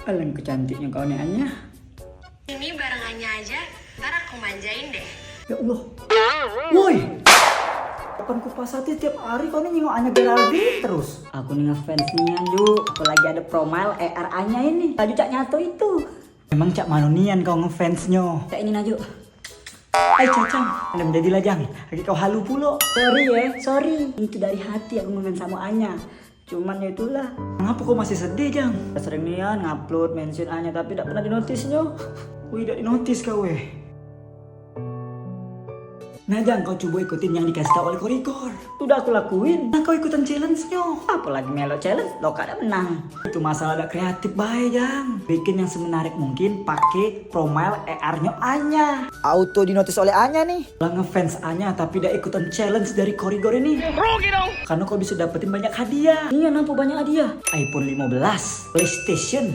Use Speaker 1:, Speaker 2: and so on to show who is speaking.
Speaker 1: Alangkah cantiknya kau nih Anya.
Speaker 2: Ini barengannya aja, ntar aku manjain deh.
Speaker 1: Ya Allah. Woi. Kapan ku pasati tiap hari kau nih nyengok Anya Geraldine terus. Aku nih ngefans nian yuk. Aku lagi ada profile ER Anya ini. Laju cak nyato itu. Emang cak manonian kau ngefansnya. Cak ini naju. Ay cacang, anda menjadi lajang. Lagi kau halu pulo. Sorry. Itu dari hati aku ngefans sama Anya. Cuman ya itulah. Kenapa kau masih sedih Jang? Sering nian ngupload mention Anya tapi tidak pernah dinotisnya. Wih, tidak dinotis kau weh. Nah Jang, kau coba ikutin yang dikasih tahu oleh Korigor. Udah aku lakuin. Nah kau ikutan challenge-nya. Apalagi Melo challenge, lo kada menang. Itu masalah ada kreatif baik Jang. Bikin yang semenarik mungkin pakai profile ER-nya Anya. Auto dinotis oleh Anya nih. Lah ngefans Anya tapi tidak ikutan challenge dari Korigor ini. Rugi dong. Karena kau bisa dapetin banyak hadiah. Iya, nampu banyak hadiah. iPhone 15, PlayStation.